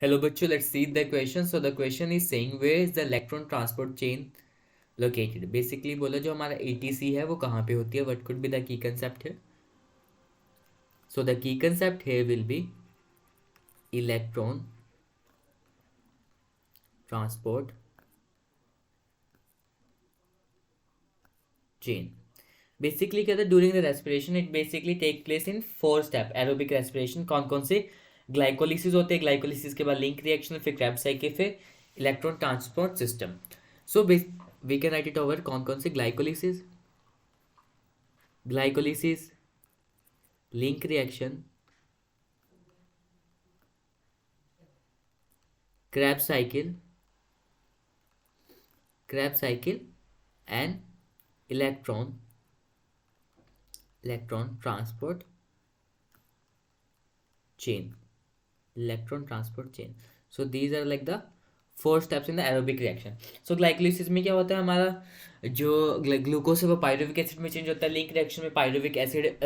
Hello, bachcho. Let's see the question. So the question is saying where is the electron transport chain located? Basically बोला जो हमारा ATC है वो कहाँ पे होती है? What could be the key concept here? So the key concept here will be electron transport chain. Basically क्या था, during the respiration it basically take place in 4 step aerobic respiration. कौन कौन से? ग्लाइकोलिसिस होते हैं, ग्लाइकोलिसिस के बाद link reaction, फिर क्रेब्स साइकिल, फिर electron transport system. So we can write it over. कौन कौन से? Glycolysis, link reaction, Krebs cycle and electron transport chain. Electron transport chain. So these are like the 4 steps in the aerobic reaction. So glycolysis में क्या होता है, हमारा जो glucose है वो पायरुविक एसिड में चेंज होता है. लिंक रिएक्शन में पायरुविक एसिड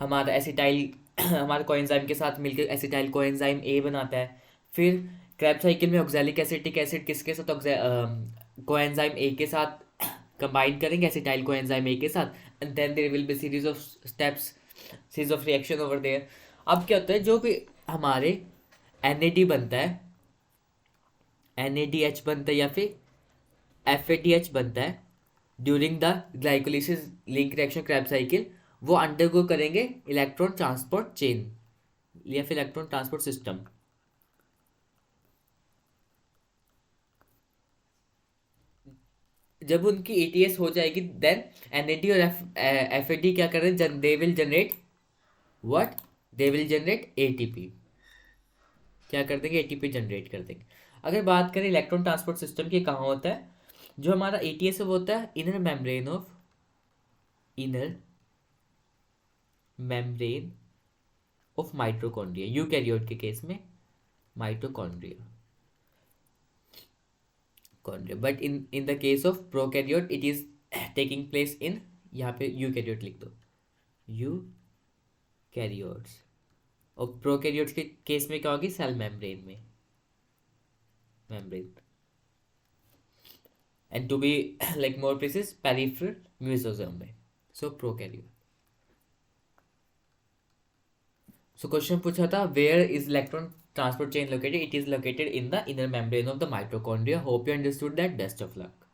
हमारा एसिटाइल हमारे कोएंजाइम के साथ मिलकर एसिटाइल कोएंजाइम ए बनाता है. फिर क्रैब साइकिल में ऑक्सैलिक एसिटिक एसिड किसके साथ? कोएंजाइम ए के साथ कंबाइन करेंगे एसिटाइल कोएंजाइम ए के साथ, and then there will be series of steps, series of reaction over there. अब क्या होता है, जो भी हमारे NAD बनता है, NADH बनता है या फिर FADH बनता है during the glycolysis link reaction Krebs cycle, वो अंडरगो करेंगे इलेक्ट्रॉन ट्रांसपोर्ट चेन या फिर इलेक्ट्रॉन ट्रांसपोर्ट सिस्टम. जब उनकी ATS हो जाएगी देन NAD और FAD क्या कर रहे हैं? They will generate what? They will generate ATP. क्या कर देंगे? ATP जनरेट कर देंगे. अगर बात करें इलेक्ट्रॉन ट्रांसपोर्ट सिस्टम की, कहाँ होता है? जो हमारा ATS है वो होता है inner membrane of mitochondria. Eukaryote के केस में mitochondria, but in the case of prokaryote it is taking place in, यहाँ पे यूकैरियोट लिख दो, यूकैरियोट्स. और प्रोकैरियोट्स के केस में क्या होगी? Cell membrane and to be like more precise peripheral mesosome में. So prokaryote. सो क्वेश्चन पूछा था where is electron transport chain located? It is located in the inner membrane of the mitochondria. Hope you understood that. Best of luck.